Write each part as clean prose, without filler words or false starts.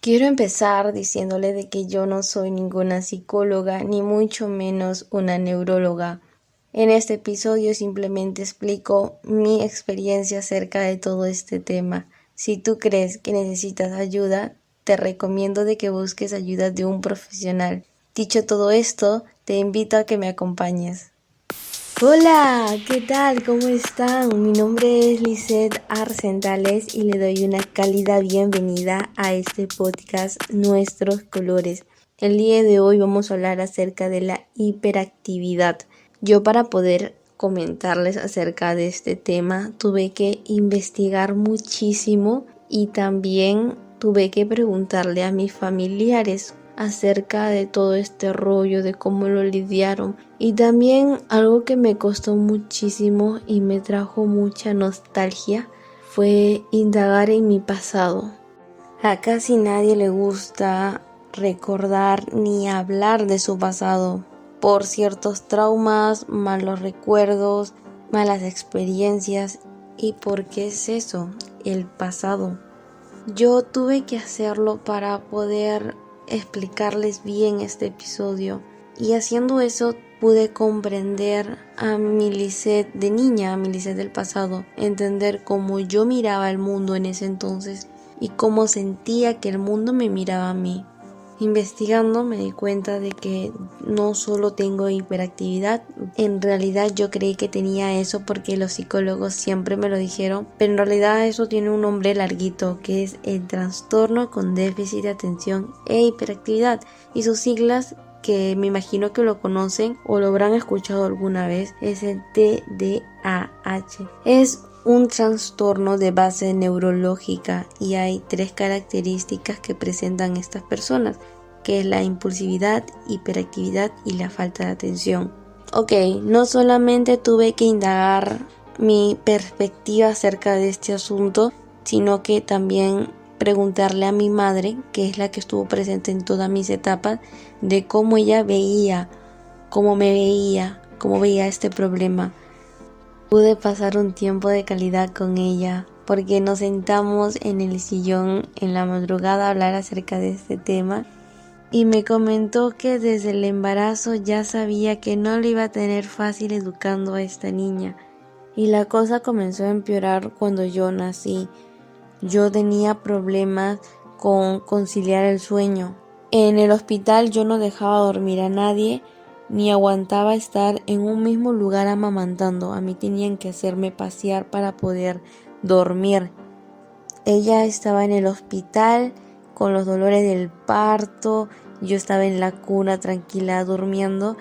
Quiero empezar diciéndole de que yo no soy ninguna psicóloga, ni mucho menos una neuróloga. En este episodio simplemente explico mi experiencia acerca de todo este tema. Si tú crees que necesitas ayuda, te recomiendo de que busques ayuda de un profesional. Dicho todo esto, te invito a que me acompañes. Hola, ¿qué tal? ¿Cómo están? Mi nombre es Lisette Arcentales y le doy una cálida bienvenida a este podcast Nuestros Colores. El día de hoy vamos a hablar acerca de la hiperactividad. Yo para poder comentarles acerca de este tema tuve que investigar muchísimo y también tuve que preguntarle a mis familiares acerca de todo este rollo, de cómo lo lidiaron. Y también algo que me costó muchísimo y me trajo mucha nostalgia fue indagar en mi pasado. A casi nadie le gusta recordar ni hablar de su pasado por ciertos traumas, malos recuerdos, malas experiencias. ¿Y por qué es eso? El pasado. Yo tuve que hacerlo para poder explicarles bien este episodio y haciendo eso pude comprender a mi Lisette de niña, a mi Lisette del pasado, entender cómo yo miraba el mundo en ese entonces y cómo sentía que el mundo me miraba a mí. Investigando me di cuenta de que no solo tengo hiperactividad, en realidad yo creí que tenía eso porque los psicólogos siempre me lo dijeron, pero en realidad eso tiene un nombre larguito que es el trastorno con déficit de atención e hiperactividad y sus siglas que me imagino que lo conocen o lo habrán escuchado alguna vez es el TDAH. Es un trastorno de base neurológica y hay 3 características que presentan estas personas, que es la impulsividad, hiperactividad y la falta de atención. Ok, no solamente tuve que indagar mi perspectiva acerca de este asunto, sino que también preguntarle a mi madre, que es la que estuvo presente en todas mis etapas, de cómo ella veía, cómo me veía, cómo veía este problema. Pude pasar un tiempo de calidad con ella porque nos sentamos en el sillón en la madrugada a hablar acerca de este tema y me comentó que desde el embarazo ya sabía que no le iba a tener fácil educando a esta niña y la cosa comenzó a empeorar cuando yo nací. Yo tenía problemas con conciliar el sueño. En el hospital yo no dejaba dormir a nadie ni aguantaba estar en un mismo lugar amamantando. A mí tenían que hacerme pasear para poder dormir. Ella estaba en el hospital con los dolores del parto, yo estaba en la cuna tranquila durmiendo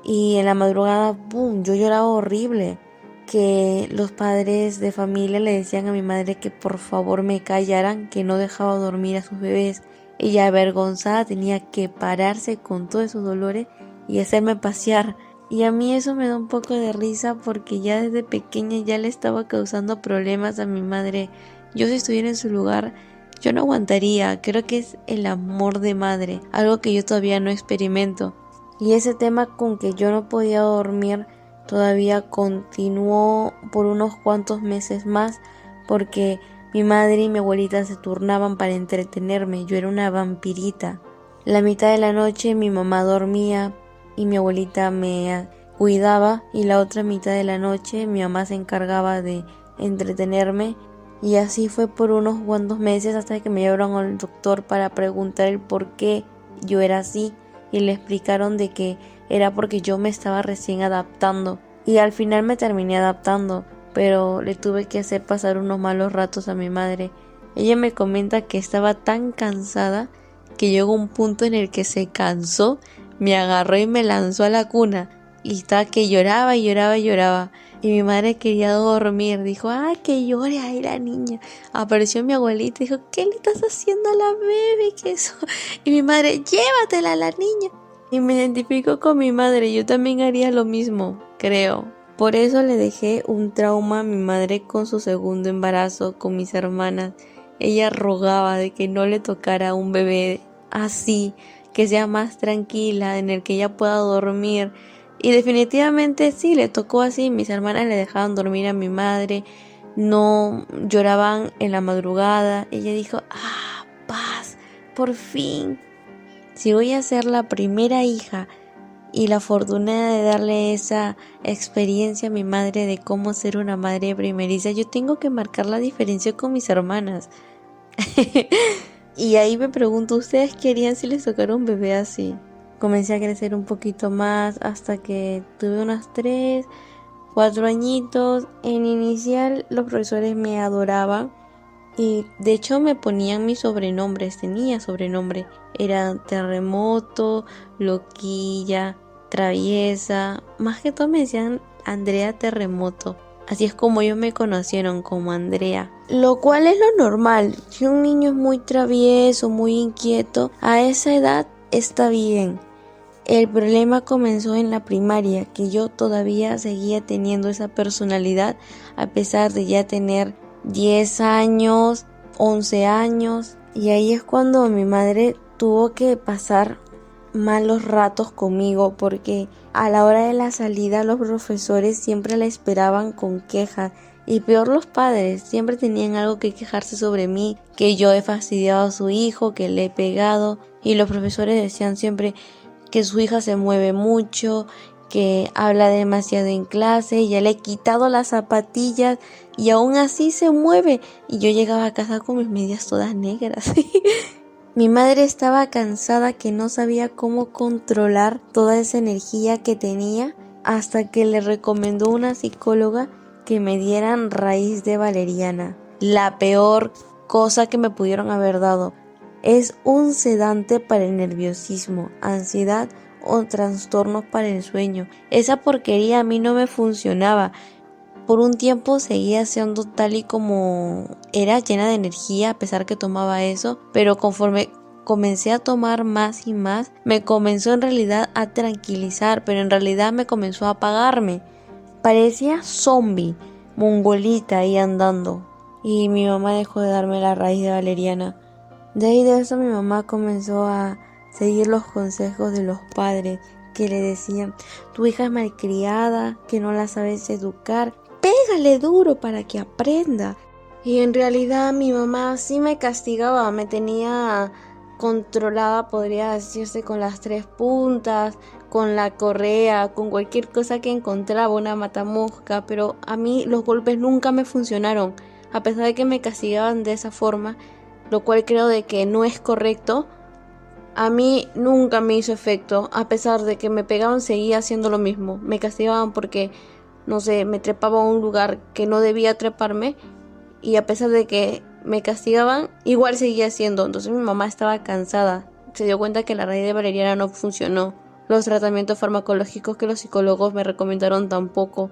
y en la madrugada, ¡boom!, yo lloraba horrible. Que los padres de familia le decían a mi madre que por favor me callaran, que no dejaba dormir a sus bebés. Ella avergonzada tenía que pararse con todos esos dolores y hacerme pasear. Y a mí eso me da un poco de risa porque ya desde pequeña ya le estaba causando problemas a mi madre. Yo si estuviera en su lugar, yo no aguantaría. Creo que es el amor de madre, algo que yo todavía no experimento. Y ese tema con que yo no podía dormir todavía continuó por unos cuantos meses más porque mi madre y mi abuelita se turnaban para entretenerme. Yo era una vampirita. La mitad de la noche mi mamá dormía y mi abuelita me cuidaba y la otra mitad de la noche mi mamá se encargaba de entretenerme y así fue por unos cuantos meses hasta que me llevaron al doctor para preguntar el por qué yo era así y le explicaron de que era porque yo me estaba recién adaptando y al final me terminé adaptando, pero le tuve que hacer pasar unos malos ratos a mi madre. Ella me comenta que estaba tan cansada que llegó un punto en el que se cansó, me agarró y me lanzó a la cuna y estaba que lloraba y lloraba y lloraba y mi madre quería dormir, dijo, que llore ahí la niña. Apareció mi abuelita y dijo, ¿qué le estás haciendo a la bebé? ¿Qué eso? Y mi madre, llévatela a la niña. Y me identifico con mi madre, yo también haría lo mismo, creo. Por eso le dejé un trauma a mi madre con su segundo embarazo, con mis hermanas. Ella rogaba de que no le tocara un bebé así, que sea más tranquila, en el que ella pueda dormir. Y definitivamente sí, le tocó así. Mis hermanas le dejaban dormir a mi madre, no lloraban en la madrugada. Ella dijo, paz, por fin, si voy a ser la primera hija y la afortunada de darle esa experiencia a mi madre de cómo ser una madre primeriza, yo tengo que marcar la diferencia con mis hermanas. Y ahí me pregunto, ¿ustedes qué harían si les tocara un bebé así? Comencé a crecer un poquito más hasta que tuve unos 3, 4 añitos. En inicial los profesores me adoraban y de hecho me ponían mis sobrenombres, tenía sobrenombre. Era Terremoto, Loquilla, Traviesa. Más que todo me decían Andrea Terremoto. Así es como ellos me conocieron, como Andrea. Lo cual es lo normal. Si un niño es muy travieso, muy inquieto, a esa edad está bien. El problema comenzó en la primaria, que yo todavía seguía teniendo esa personalidad a pesar de ya tener 10 años, 11 años. Y ahí es cuando mi madre tuvo que pasar malos ratos conmigo porque a la hora de la salida los profesores siempre la esperaban con quejas y peor los padres, siempre tenían algo que quejarse sobre mí, que yo he fastidiado a su hijo, que le he pegado y los profesores decían siempre que su hija se mueve mucho, que habla demasiado en clase, ya le he quitado las zapatillas y aún así se mueve y yo llegaba a casa con mis medias todas negras. Mi madre estaba cansada que no sabía cómo controlar toda esa energía que tenía hasta que le recomendó una psicóloga que me dieran raíz de valeriana. La peor cosa que me pudieron haber dado. Es un sedante para el nerviosismo, ansiedad o trastornos para el sueño. Esa porquería a mí no me funcionaba. Por un tiempo seguía siendo tal y como era, llena de energía a pesar que tomaba eso, pero conforme comencé a tomar más y más, me comenzó en realidad a tranquilizar, pero en realidad me comenzó a apagarme. Parecía zombie, mongolita ahí andando. Y mi mamá dejó de darme la raíz de valeriana. De ahí de eso mi mamá comenzó a seguir los consejos de los padres que le decían: tu hija es malcriada, que no la sabes educar, pégale duro para que aprenda. Y en realidad mi mamá sí me castigaba, me tenía controlada, podría decirse, con las 3 puntas, con la correa, con cualquier cosa que encontraba, una matamosca, pero a mí los golpes nunca me funcionaron, a pesar de que me castigaban de esa forma, lo cual creo de que no es correcto. A mí nunca me hizo efecto, a pesar de que me pegaban, seguía haciendo lo mismo. Me castigaban porque, no sé, me trepaba a un lugar que no debía treparme y a pesar de que me castigaban, igual seguía haciendo. Entonces mi mamá estaba cansada, se dio cuenta que la raíz de valeriana no funcionó. Los tratamientos farmacológicos que los psicólogos me recomendaron tampoco,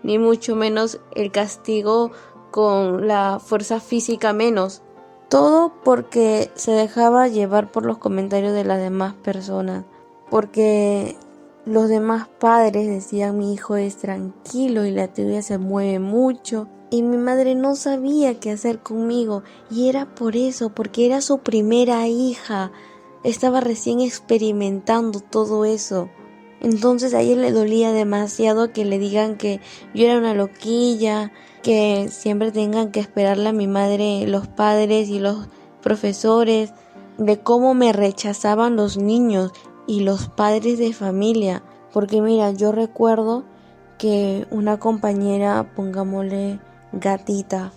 ni mucho menos el castigo con la fuerza física menos. Todo porque se dejaba llevar por los comentarios de las demás personas, porque los demás padres decían: mi hijo es tranquilo y la tuya se mueve mucho. Y mi madre no sabía qué hacer conmigo, y era por eso, porque era su primera hija. Estaba recién experimentando todo eso. Entonces a ella le dolía demasiado que le digan que yo era una loquilla, que siempre tengan que esperarle a mi madre los padres y los profesores, de cómo me rechazaban los niños y los padres de familia. Porque mira, yo recuerdo que una compañera, pongámosle Gatita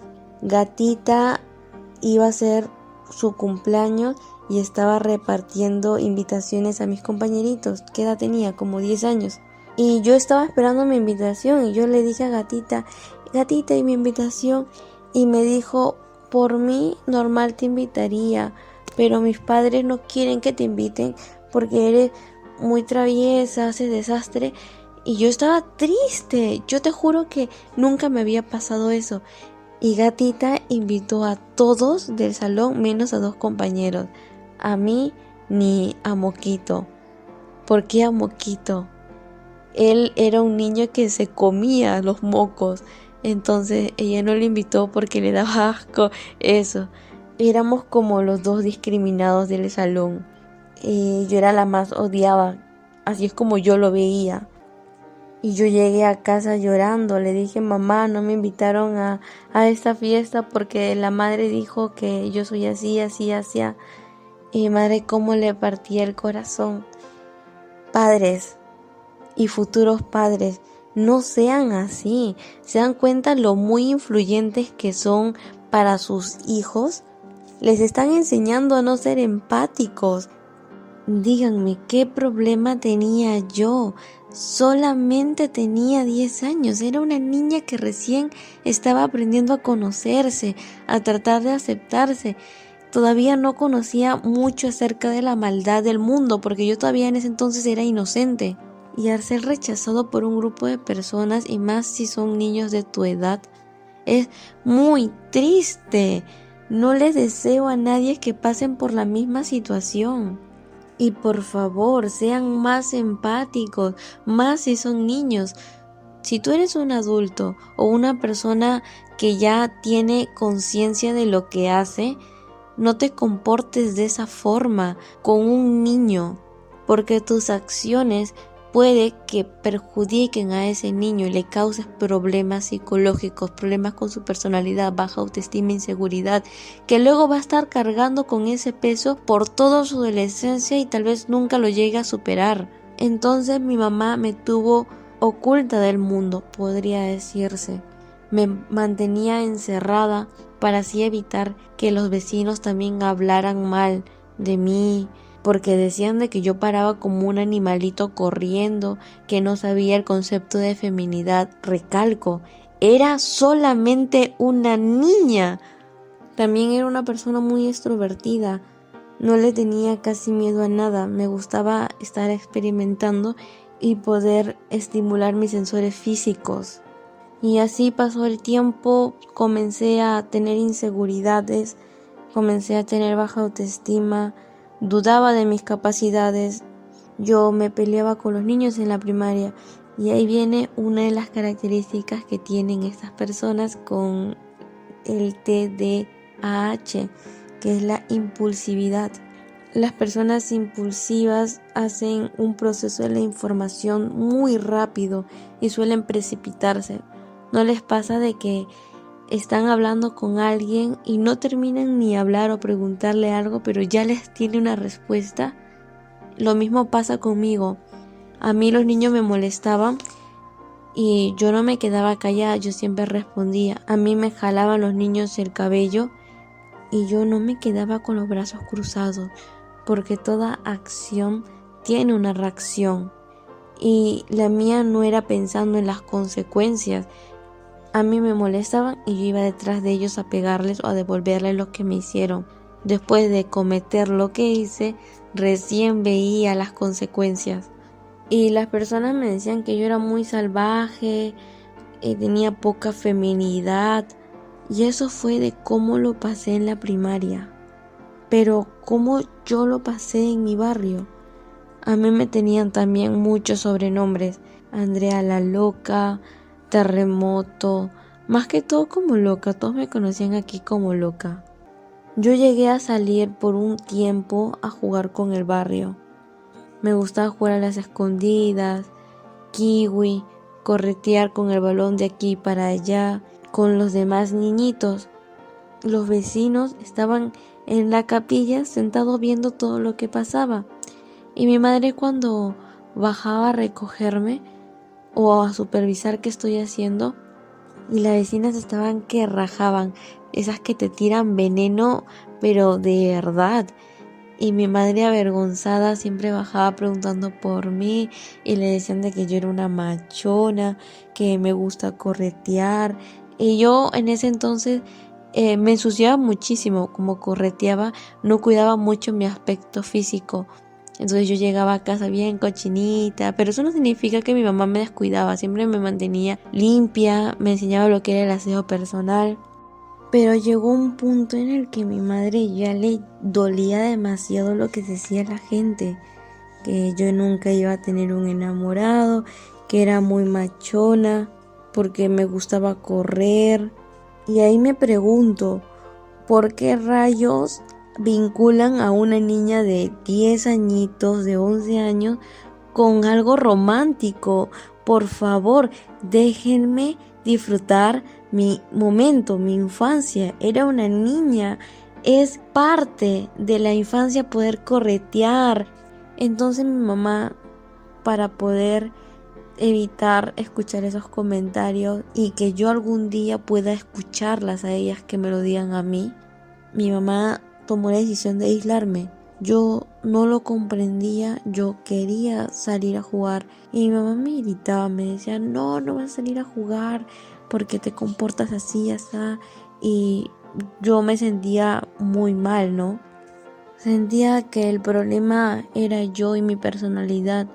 iba a ser su cumpleaños y estaba repartiendo invitaciones a mis compañeritos. ¿Qué edad tenía? Como 10 años. Y yo estaba esperando mi invitación y yo le dije a Gatita, ¿y mi invitación? Y me dijo: por mí normal te invitaría, pero mis padres no quieren que te inviten porque eres muy traviesa, haces desastre. Y yo estaba triste, yo te juro que nunca me había pasado eso. Y Gatita invitó a todos del salón menos a 2 compañeros. A mí ni a Moquito. ¿Por qué a Moquito? Él era un niño que se comía los mocos. Entonces ella no le invitó porque le daba asco eso. Éramos como los 2 discriminados del salón. Yo era la más odiada. Así es como yo lo veía. Y yo llegué a casa llorando, le dije: mamá, no me invitaron a esta fiesta porque la madre dijo que yo soy así, así, así. Y mi madre cómo le partía el corazón. Padres y futuros padres, no sean así. ¿Se dan cuenta lo muy influyentes que son para sus hijos? Les están enseñando a no ser empáticos. Díganme, ¿qué problema tenía yo? Solamente tenía 10 años, era una niña que recién estaba aprendiendo a conocerse, a tratar de aceptarse. Todavía no conocía mucho acerca de la maldad del mundo, porque yo todavía en ese entonces era inocente. Y al ser rechazado por un grupo de personas, y más si son niños de tu edad, es muy triste. No les deseo a nadie que pasen por la misma situación. Y por favor, sean más empáticos, más si son niños. Si tú eres un adulto o una persona que ya tiene conciencia de lo que hace, no te comportes de esa forma con un niño, porque tus acciones puede que perjudiquen a ese niño y le causes problemas psicológicos, problemas con su personalidad, baja autoestima, inseguridad, que luego va a estar cargando con ese peso por toda su adolescencia y tal vez nunca lo llegue a superar. Entonces mi mamá me tuvo oculta del mundo, podría decirse. Me mantenía encerrada para así evitar que los vecinos también hablaran mal de mí, porque decían de que yo paraba como un animalito corriendo, que no sabía el concepto de feminidad. Recalco, era solamente una niña. También era una persona muy extrovertida, no le tenía casi miedo a nada, me gustaba estar experimentando y poder estimular mis sensores físicos. Y así pasó el tiempo, comencé a tener inseguridades, comencé a tener baja autoestima, dudaba de mis capacidades. Yo me peleaba con los niños en la primaria y ahí viene una de las características que tienen estas personas con el TDAH, que es la impulsividad. Las personas impulsivas hacen un proceso de la información muy rápido y suelen precipitarse. ¿No les pasa de que están hablando con alguien y no terminan ni hablar o preguntarle algo, pero ya les tiene una respuesta? Lo mismo pasa conmigo. A mí los niños me molestaban y yo no me quedaba callada, yo siempre respondía. A mí me jalaban los niños el cabello y yo no me quedaba con los brazos cruzados, porque toda acción tiene una reacción y la mía no era pensando en las consecuencias. A mí me molestaban y yo iba detrás de ellos a pegarles o a devolverles lo que me hicieron. Después de cometer lo que hice, recién veía las consecuencias. Y las personas me decían que yo era muy salvaje, tenía poca feminidad. Y eso fue de cómo lo pasé en la primaria. Pero cómo yo lo pasé en mi barrio. A mí me tenían también muchos sobrenombres. Andrea la loca, Terremoto, más que todo como loca, todos me conocían aquí como loca. Yo llegué a salir por un tiempo a jugar con el barrio. Me gustaba jugar a las escondidas, kiwi, corretear con el balón de aquí para allá, con los demás niñitos. Los vecinos estaban en la capilla sentados viendo todo lo que pasaba. Y mi madre cuando bajaba a recogerme o a supervisar qué estoy haciendo, y las vecinas estaban que rajaban, esas que te tiran veneno, pero de verdad. Y mi madre avergonzada siempre bajaba preguntando por mí y le decían de que yo era una machona, que me gusta corretear. Y yo en ese entonces me ensuciaba muchísimo, como correteaba, no cuidaba mucho mi aspecto físico. Entonces yo llegaba a casa bien cochinita, pero eso no significa que mi mamá me descuidaba, siempre me mantenía limpia, me enseñaba lo que era el aseo personal. Pero llegó un punto en el que mi madre ya le dolía demasiado lo que decía la gente, que yo nunca iba a tener un enamorado, que era muy machona, porque me gustaba correr. Y ahí me pregunto, ¿por qué rayos vinculan a una niña de 10 añitos, de 11 años, con algo romántico? Por favor, déjenme disfrutar mi momento, mi infancia. Era una niña es parte de la infancia poder corretear. Entonces mi mamá, para poder evitar escuchar esos comentarios y que yo algún día pueda escucharlas a ellas que me lo digan a mí, mi mamá tomó la decisión de aislarme. Yo no lo comprendía, yo quería salir a jugar y mi mamá me gritaba, me decía, no, no vas a salir a jugar porque te comportas así, así. Y yo me sentía muy mal, ¿no? Sentía que el problema era yo y mi personalidad.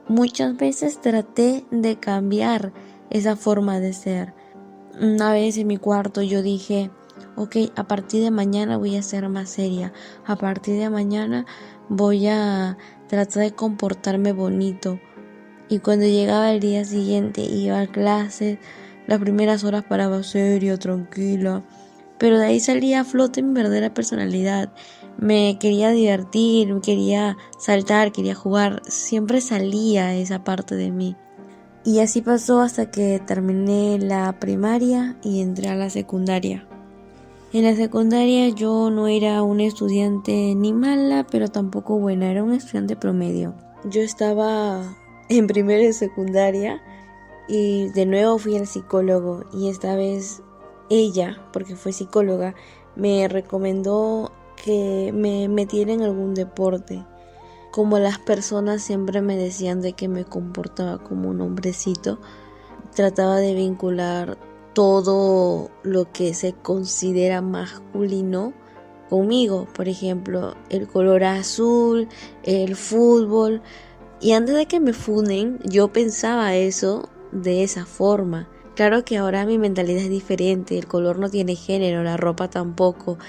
Muchas veces traté de cambiar esa forma de ser. Una vez en mi cuarto yo dije, ok, a partir de mañana voy a ser más seria. A partir de mañana voy a tratar de comportarme bonito. Y cuando llegaba el día siguiente iba a clases, las primeras horas paraba seria, tranquila. Pero de ahí salía a flote mi verdadera personalidad. Me quería divertir, quería saltar, quería jugar. Siempre salía esa parte de mí. Y así pasó hasta que terminé la primaria y entré a la secundaria. En la secundaria yo no era una estudiante ni mala, pero tampoco buena, era un estudiante promedio. Yo estaba en primero de secundaria y de nuevo fui al psicólogo y esta vez ella, porque fue psicóloga, me recomendó que me metiera en algún deporte. Como las personas siempre me decían de que me comportaba como un hombrecito, trataba de vincular todo lo que se considera masculino conmigo. Por ejemplo, el color azul, el fútbol. Y antes de que me funen, yo pensaba eso de esa forma. Claro que ahora mi mentalidad es diferente, el color no tiene género, la ropa tampoco,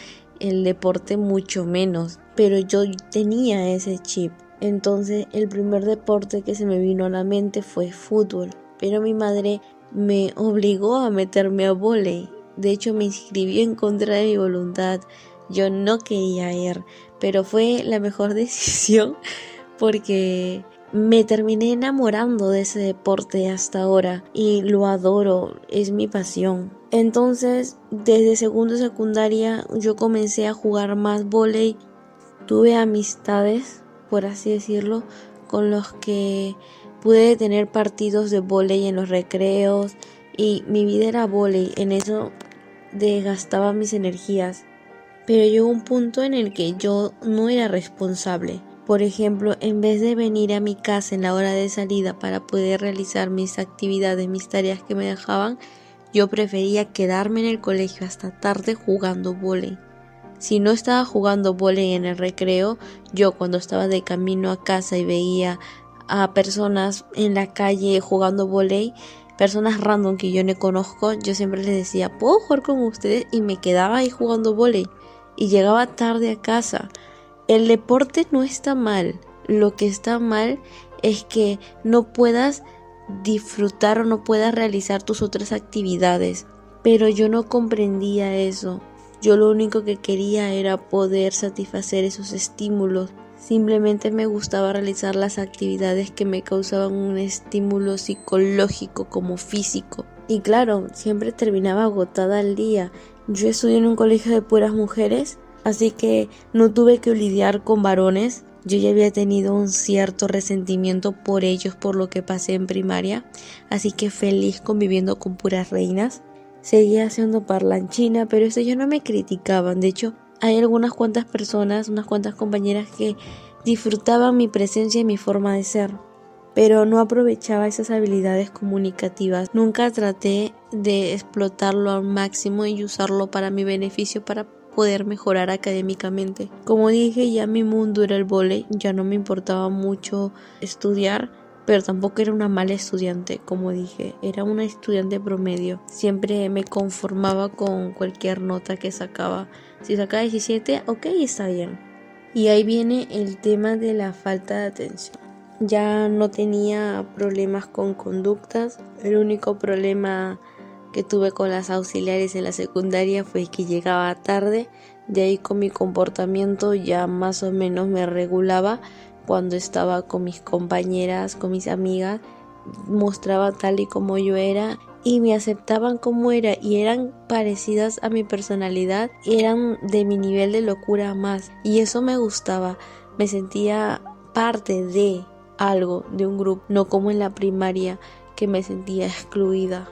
el deporte mucho menos, pero yo tenía ese chip. Entonces el primer deporte que se me vino a la mente fue fútbol, pero mi madre me obligó a meterme a vóley. De hecho me inscribió en contra de mi voluntad. Yo no quería ir, pero fue la mejor decisión porque me terminé enamorando de ese deporte hasta ahora y lo adoro, es mi pasión. Entonces, desde segundo de secundaria yo comencé a jugar más vóley. Tuve amistades, por así decirlo, con los que pude tener partidos de vóley en los recreos y mi vida era vóley, en eso desgastaba mis energías. Pero llegó un punto en el que yo no era responsable. Por ejemplo, en vez de venir a mi casa en la hora de salida para poder realizar mis actividades, mis tareas que me dejaban, yo prefería quedarme en el colegio hasta tarde jugando vóley. Si no estaba jugando vóley en el recreo, yo cuando estaba de camino a casa y veía a personas en la calle jugando vóley, personas random que yo no conozco, yo siempre les decía, ¿puedo jugar con ustedes? Y me quedaba ahí jugando vóley y llegaba tarde a casa. El deporte no está mal, lo que está mal es que no puedas disfrutar o no puedas realizar tus otras actividades, pero yo no comprendía eso. Yo lo único que quería era poder satisfacer esos estímulos. Simplemente me gustaba realizar las actividades que me causaban un estímulo psicológico como físico. Y claro, siempre terminaba agotada al día. Yo estudié en un colegio de puras mujeres, así que no tuve que lidiar con varones. Yo ya había tenido un cierto resentimiento por ellos por lo que pasé en primaria, así que feliz conviviendo con puras reinas. Seguía haciendo parlanchina, pero eso ya no me criticaban. De hecho, hay algunas cuantas personas, unas cuantas compañeras que disfrutaban mi presencia y mi forma de ser, pero no aprovechaba esas habilidades comunicativas. Nunca traté de explotarlo al máximo y usarlo para mi beneficio para poder mejorar académicamente. Como dije, ya mi mundo era el vóley, ya no me importaba mucho estudiar, pero tampoco era una mala estudiante, como dije, era una estudiante promedio. Siempre me conformaba con cualquier nota que sacaba. Si sacaba 17, ok, está bien. Y ahí viene el tema de la falta de atención. Ya no tenía problemas con conductas. El único problema que tuve con las auxiliares en la secundaria fue que llegaba tarde. De ahí con mi comportamiento ya más o menos me regulaba. Cuando estaba con mis compañeras, con mis amigas, mostraba tal y como yo era y me aceptaban como era y eran parecidas a mi personalidad, eran de mi nivel de locura más, y eso me gustaba. Me sentía parte de algo, de un grupo, no como en la primaria que me sentía excluida.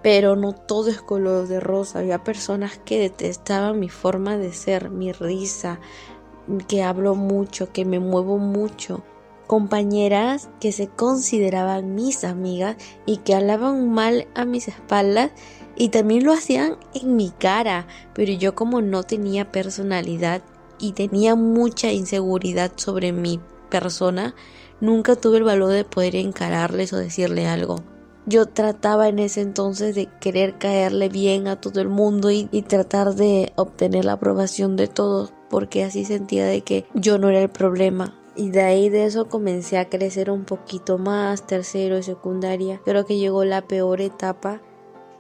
Pero no todo es color de rosa. Había personas que detestaban mi forma de ser, mi risa, que hablo mucho, que me muevo mucho. Compañeras que se consideraban mis amigas y que hablaban mal a mis espaldas y también lo hacían en mi cara, pero yo como no tenía personalidad y tenía mucha inseguridad sobre mi persona, nunca tuve el valor de poder encararles o decirle algo. Yo trataba en ese entonces de querer caerle bien a todo el mundo y tratar de obtener la aprobación de todos, porque así sentía de que yo no era el problema. Y de ahí de eso comencé a crecer un poquito más, tercero y secundaria. Creo que llegó la peor etapa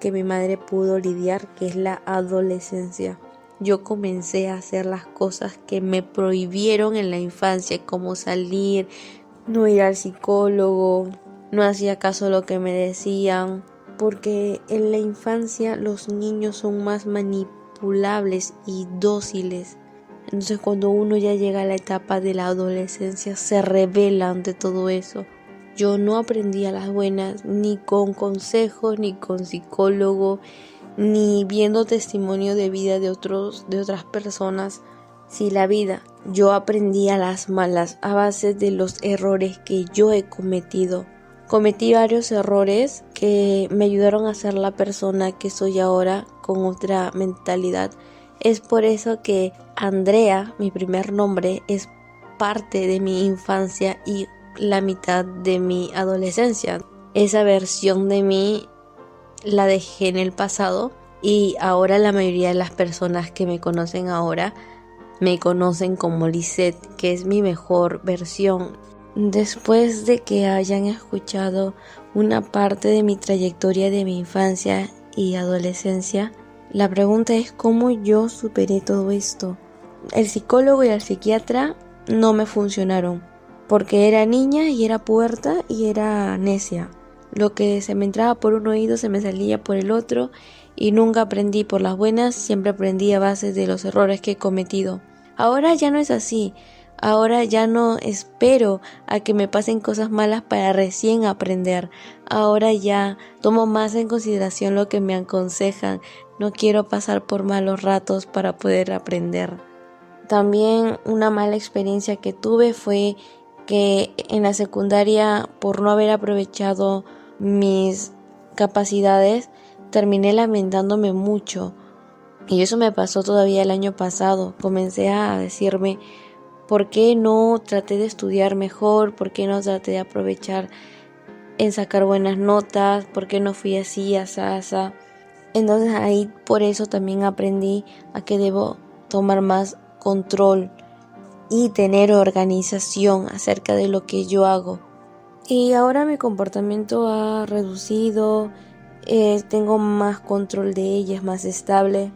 que mi madre pudo lidiar, que es la adolescencia. Yo comencé a hacer las cosas que me prohibieron en la infancia, como salir, no ir al psicólogo, no hacía caso a lo que me decían, porque en la infancia los niños son más manipulables y dóciles. Entonces cuando uno ya llega a la etapa de la adolescencia se rebela ante todo eso. Yo no aprendí a las buenas ni con consejos, ni con psicólogo, ni viendo testimonio de vida de otras personas. Sí, la vida. Yo aprendí a las malas a base de los errores que yo he cometido. Cometí varios errores que me ayudaron a ser la persona que soy ahora con otra mentalidad. Es por eso que Andrea, mi primer nombre, es parte de mi infancia y la mitad de mi adolescencia. Esa versión de mí la dejé en el pasado y ahora la mayoría de las personas que me conocen ahora me conocen como Lisette, que es mi mejor versión. Después de que hayan escuchado una parte de mi trayectoria de mi infancia y adolescencia, la pregunta es cómo yo superé todo esto. El psicólogo y el psiquiatra no me funcionaron, porque era niña y era puerta y era necia. Lo que se me entraba por un oído se me salía por el otro y nunca aprendí por las buenas, siempre aprendí a base de los errores que he cometido. Ahora ya no es así. Ahora ya no espero a que me pasen cosas malas para recién aprender. Ahora ya tomo más en consideración lo que me aconsejan. No quiero pasar por malos ratos para poder aprender. También una mala experiencia que tuve fue que en la secundaria, por no haber aprovechado mis capacidades, terminé lamentándome mucho. Y eso me pasó todavía el año pasado. Comencé a decirme, ¿por qué no traté de estudiar mejor? ¿Por qué no traté de aprovechar en sacar buenas notas? ¿Por qué no fui así, asá? Entonces ahí por eso también aprendí a que debo tomar más control y tener organización acerca de lo que yo hago. Y ahora mi comportamiento ha reducido, tengo más control de ella, es más estable.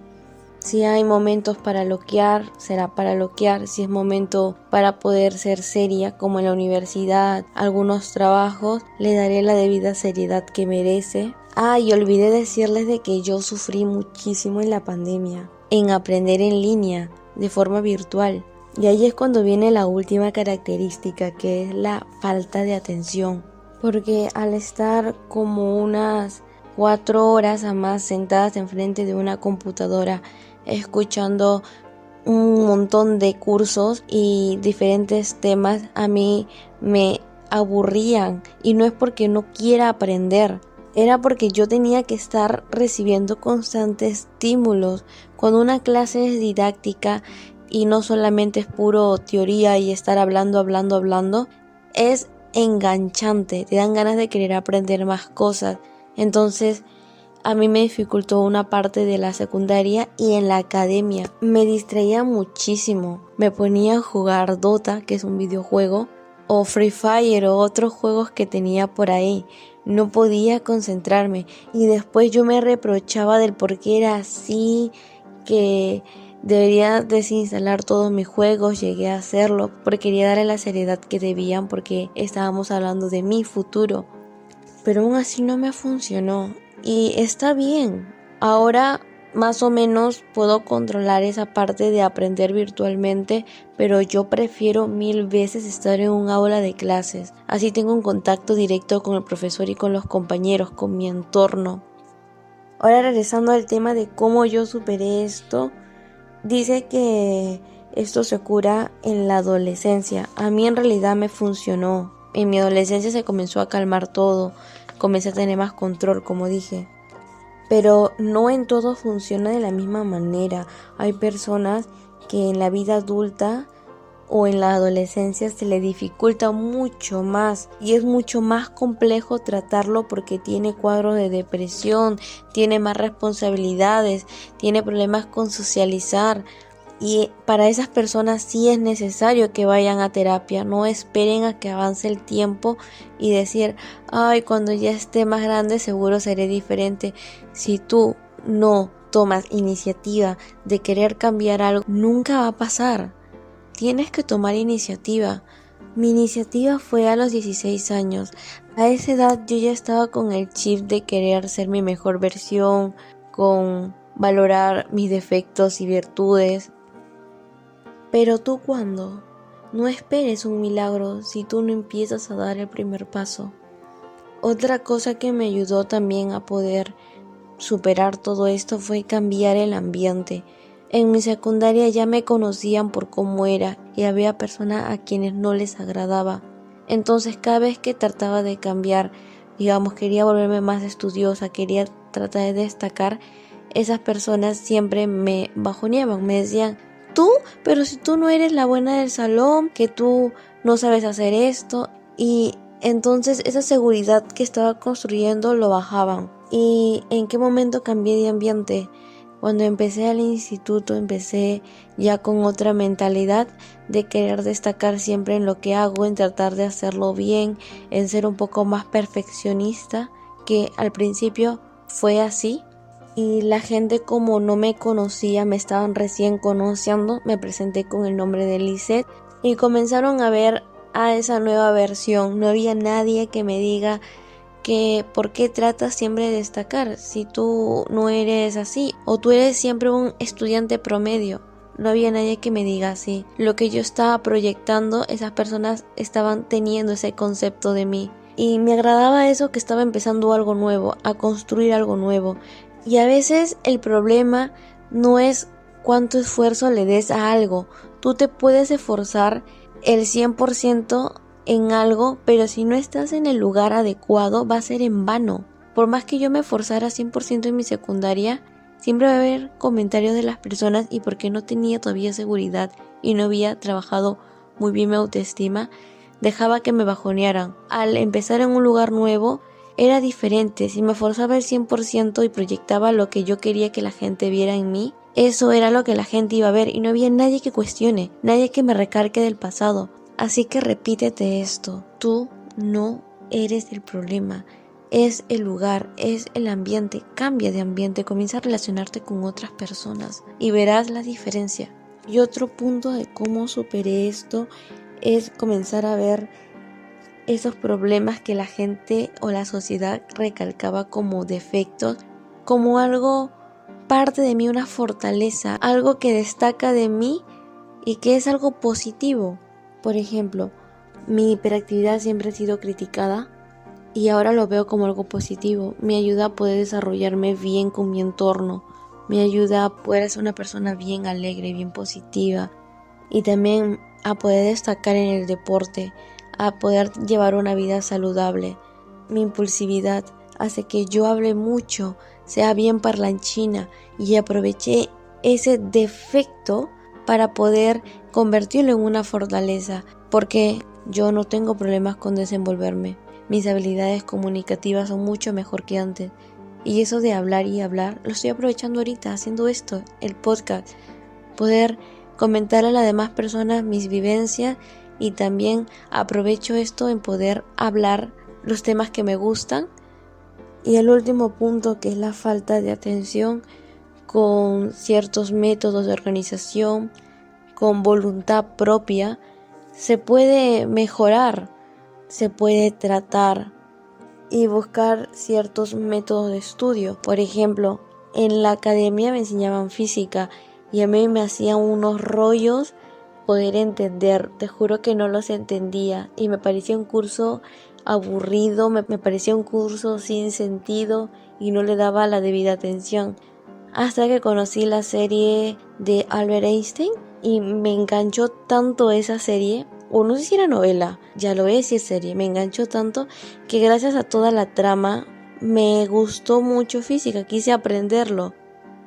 Si hay momentos para loquear, será para loquear. Si es momento para poder ser seria, como en la universidad, algunos trabajos, le daré la debida seriedad que merece. Y olvidé decirles de que yo sufrí muchísimo en la pandemia, en aprender en línea, de forma virtual. Y ahí es cuando viene la última característica, que es la falta de atención. Porque al estar como unas 4 horas a más sentadas enfrente de una computadora, escuchando un montón de cursos y diferentes temas, a mí me aburrían. Y no es porque no quiera aprender, era porque yo tenía que estar recibiendo constantes estímulos. Cuando una clase es didáctica y no solamente es puro teoría y estar hablando, es enganchante, te dan ganas de querer aprender más cosas. Entonces a mí me dificultó una parte de la secundaria y en la academia. Me distraía muchísimo. Me ponía a jugar Dota, que es un videojuego, o Free Fire o otros juegos que tenía por ahí. No podía concentrarme y después yo me reprochaba del por qué era así, que debería desinstalar todos mis juegos. Llegué a hacerlo porque quería darle la seriedad que debían, porque estábamos hablando de mi futuro. Pero aún así no me funcionó. y está bien. Ahora más o menos puedo controlar esa parte de aprender virtualmente, pero yo prefiero 1000 veces estar en un aula de clases. Así tengo un contacto directo con el profesor y con los compañeros, con mi entorno. Ahora regresando al tema de cómo yo superé esto, dice que esto se cura en la adolescencia. A mí en realidad me funcionó. En mi adolescencia se comenzó a calmar todo, comencé a tener más control, como dije. Pero no en todo funciona de la misma manera. Hay personas que en la vida adulta o en la adolescencia se le dificulta mucho más y es mucho más complejo tratarlo porque tiene cuadros de depresión, tiene más responsabilidades, tiene problemas con socializar. Y para esas personas sí es necesario que vayan a terapia, no esperen a que avance el tiempo y decir, ay, cuando ya esté más grande seguro seré diferente. Si tú no tomas iniciativa de querer cambiar algo, nunca va a pasar. Tienes que tomar iniciativa. Mi iniciativa fue a los 16 años. A esa edad yo ya estaba con el chip de querer ser mi mejor versión, con valorar mis defectos y virtudes. Pero tú cuando no esperes un milagro si tú no empiezas a dar el primer paso. Otra cosa que me ayudó también a poder superar todo esto fue cambiar el ambiente. En mi secundaria ya me conocían por cómo era y había personas a quienes no les agradaba. Entonces cada vez que trataba de cambiar, digamos, quería volverme más estudiosa, quería tratar de destacar, esas personas siempre me bajoneaban, me decían, tú, pero si tú no eres la buena del salón, que tú no sabes hacer esto, y entonces esa seguridad que estaba construyendo lo bajaban. ¿Y en qué momento cambié de ambiente? Cuando empecé al instituto, empecé ya con otra mentalidad de querer destacar siempre en lo que hago, en tratar de hacerlo bien, en ser un poco más perfeccionista, que al principio fue así. Y la gente, como no me conocía, me estaban recién conociendo, me presenté con el nombre de Lisette y comenzaron a ver a esa nueva versión. No había nadie que me diga que por qué tratas siempre de destacar si tú no eres así o tú eres siempre un estudiante promedio. No había nadie que me diga así. Lo que yo estaba proyectando, esas personas estaban teniendo ese concepto de mí. Y me agradaba eso, que estaba empezando algo nuevo, a construir algo nuevo. Y a veces el problema no es cuánto esfuerzo le des a algo. Tú te puedes esforzar el 100% en algo, pero si no estás en el lugar adecuado va a ser en vano. Por más que yo me esforzara 100% en mi secundaria, siempre va a haber comentarios de las personas, y porque no tenía todavía seguridad y no había trabajado muy bien mi autoestima, dejaba que me bajonearan. Al empezar en un lugar nuevo era diferente. Si me esforzaba el 100% y proyectaba lo que yo quería que la gente viera en mí, eso era lo que la gente iba a ver y no había nadie que cuestione, nadie que me recargue del pasado. Así que repítete esto, tú no eres el problema, es el lugar, es el ambiente. Cambia de ambiente, comienza a relacionarte con otras personas y verás la diferencia. Y otro punto de cómo superé esto es comenzar a ver esos problemas que la gente o la sociedad recalcaba como defectos, como algo parte de mí, una fortaleza, algo que destaca de mí y que es algo positivo. Por ejemplo, mi hiperactividad siempre ha sido criticada y ahora lo veo como algo positivo. Me ayuda a poder desarrollarme bien con mi entorno, me ayuda a poder ser una persona bien alegre, bien positiva, y también a poder destacar en el deporte, a poder llevar una vida saludable. Mi impulsividad hace que yo hable mucho, sea bien parlanchina, y aproveché ese defecto para poder convertirlo en una fortaleza, porque yo no tengo problemas con desenvolverme. Mis habilidades comunicativas son mucho mejor que antes, y eso de hablar y hablar lo estoy aprovechando ahorita haciendo esto, el podcast, poder comentar a las demás personas mis vivencias, y también aprovecho esto en poder hablar los temas que me gustan. Y el último punto, que es la falta de atención, con ciertos métodos de organización, con voluntad propia, se puede mejorar, se puede tratar. y buscar ciertos métodos de estudio. Por ejemplo, en la academia me enseñaban física y a mí me hacían unos rollos poder entender. Te juro que no los entendía y me parecía un curso aburrido, me parecía un curso sin sentido y no le daba la debida atención. Hasta que conocí la serie de Albert Einstein y me enganchó tanto esa serie, o no sé si era novela, ya lo es si es serie, me enganchó tanto que gracias a toda la trama me gustó mucho física, quise aprenderlo.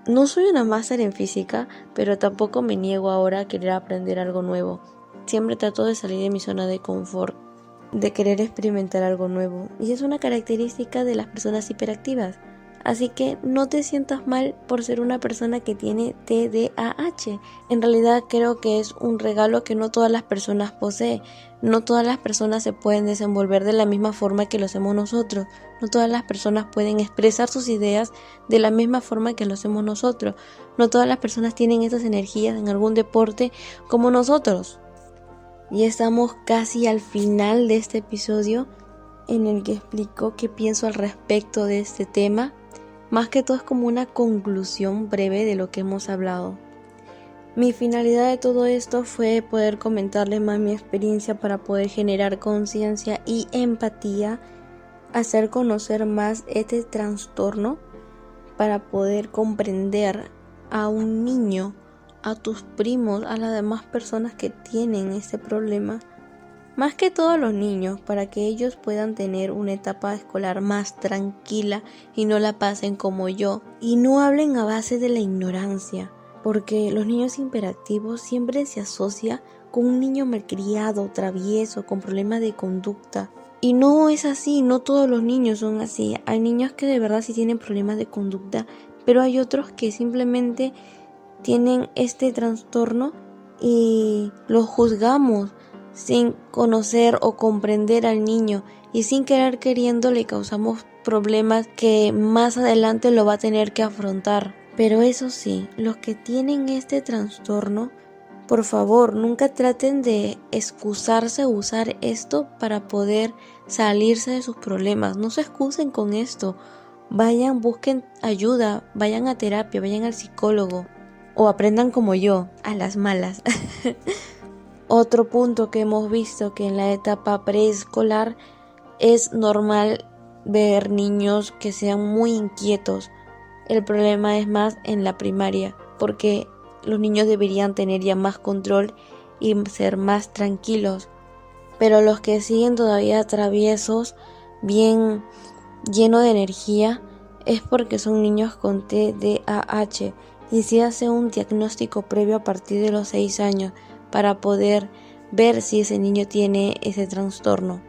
No soy una máster en física, pero tampoco me niego ahora a querer aprender algo nuevo. Siempre trato de salir de mi zona de confort, de querer experimentar algo nuevo, y es una característica de las personas hiperactivas. Así que no te sientas mal por ser una persona que tiene TDAH. En realidad creo que es un regalo que no todas las personas poseen. No todas las personas se pueden desenvolver de la misma forma que lo hacemos nosotros. No todas las personas pueden expresar sus ideas de la misma forma que lo hacemos nosotros. No todas las personas tienen esas energías en algún deporte como nosotros. Y estamos casi al final de este episodio en el que explico qué pienso al respecto de este tema. Más que todo es como una conclusión breve de lo que hemos hablado. Mi finalidad de todo esto fue poder comentarles más mi experiencia para poder generar conciencia y empatía, hacer conocer más este trastorno para poder comprender a un niño, a tus primos, a las demás personas que tienen este problema. Más que todo a los niños, para que ellos puedan tener una etapa escolar más tranquila y no la pasen como yo. Y no hablen a base de la ignorancia, porque los niños hiperactivos siempre se asocia con un niño malcriado, travieso, con problemas de conducta. Y no es así, no todos los niños son así. Hay niños que de verdad sí tienen problemas de conducta, pero hay otros que simplemente tienen este trastorno y los juzgamos sin conocer o comprender al niño, y sin querer queriendo le causamos problemas que más adelante lo va a tener que afrontar. Pero eso sí, los que tienen este trastorno, por favor, nunca traten de excusarse o usar esto para poder salirse de sus problemas. No se excusen con esto. Vayan, busquen ayuda, vayan a terapia, vayan al psicólogo o aprendan como yo, a las malas. Otro punto que hemos visto que en la etapa preescolar es normal ver niños que sean muy inquietos. El problema es más en la primaria, porque los niños deberían tener ya más control y ser más tranquilos. Pero los que siguen todavía traviesos, bien llenos de energía, es porque son niños con TDAH y se hace un diagnóstico previo a partir de los 6 años para poder ver si ese niño tiene ese trastorno.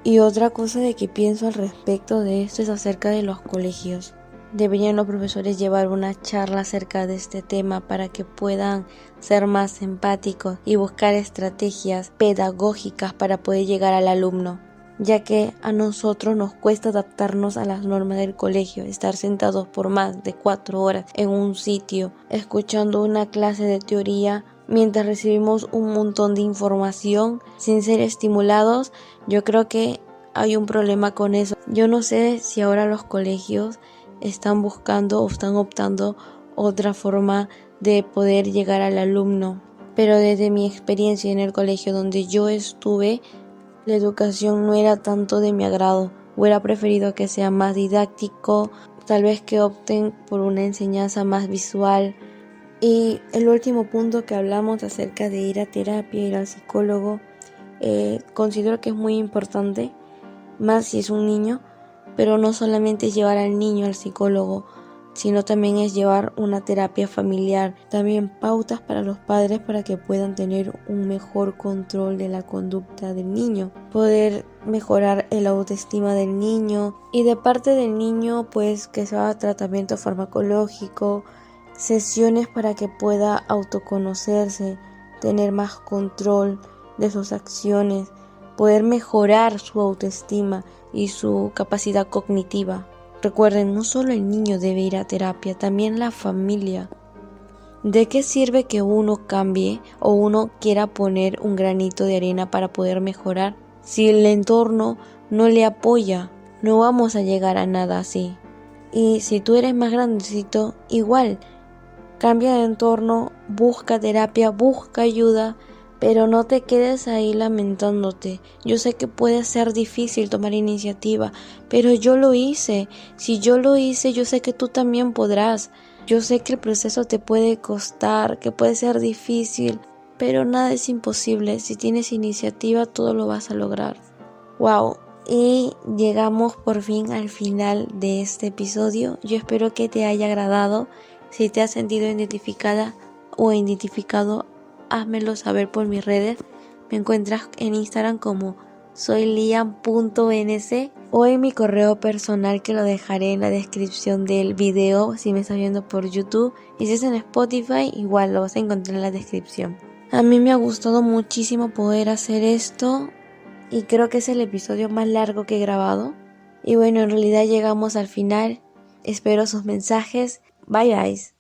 Y otra cosa de que pienso al respecto de esto es acerca de los colegios. Deberían los profesores llevar una charla acerca de este tema para que puedan ser más empáticos y buscar estrategias pedagógicas para poder llegar al alumno, ya que a nosotros nos cuesta adaptarnos a las normas del colegio, estar sentados por más de 4 horas en un sitio, escuchando una clase de teoría mientras recibimos un montón de información sin ser estimulados. Yo creo que hay un problema con eso. Yo no sé si ahora los colegios están buscando o están optando otra forma de poder llegar al alumno, pero desde mi experiencia en el colegio donde yo estuve, la educación no era tanto de mi agrado. Hubiera preferido que sea más didáctico, tal vez que opten por una enseñanza más visual. Y el último punto que hablamos acerca de ir a terapia, ir al psicólogo, considero que es muy importante, más si es un niño, pero no solamente es llevar al niño al psicólogo, sino también es llevar una terapia familiar, también pautas para los padres para que puedan tener un mejor control de la conducta del niño, poder mejorar el autoestima del niño y de parte del niño pues que se haga a tratamiento farmacológico, sesiones para que pueda autoconocerse, tener más control de sus acciones, poder mejorar su autoestima y su capacidad cognitiva. Recuerden, no solo el niño debe ir a terapia, también la familia. ¿De qué sirve que uno cambie o uno quiera poner un granito de arena para poder mejorar si el entorno no le apoya? no vamos a llegar a nada así. Y si tú eres más grandecito, igual, cambia de entorno, busca terapia, busca ayuda, pero no te quedes ahí lamentándote. Yo sé que puede ser difícil tomar iniciativa, pero yo lo hice. Si yo lo hice, yo sé que tú también podrás. Yo sé que el proceso te puede costar, que puede ser difícil, pero nada es imposible. Si tienes iniciativa, todo lo vas a lograr. Wow. Y llegamos por fin al final de este episodio. Yo espero que te haya agradado. Si te has sentido identificada o identificado, házmelo saber por mis redes. Me encuentras en Instagram como soyliam.nc o en mi correo personal, que lo dejaré en la descripción del video si me estás viendo por YouTube. Y si es en Spotify, igual lo vas a encontrar en la descripción. A mí me ha gustado muchísimo poder hacer esto. Y creo que es el episodio más largo que he grabado. Y bueno, en realidad llegamos al final. Espero sus mensajes. Bye bye.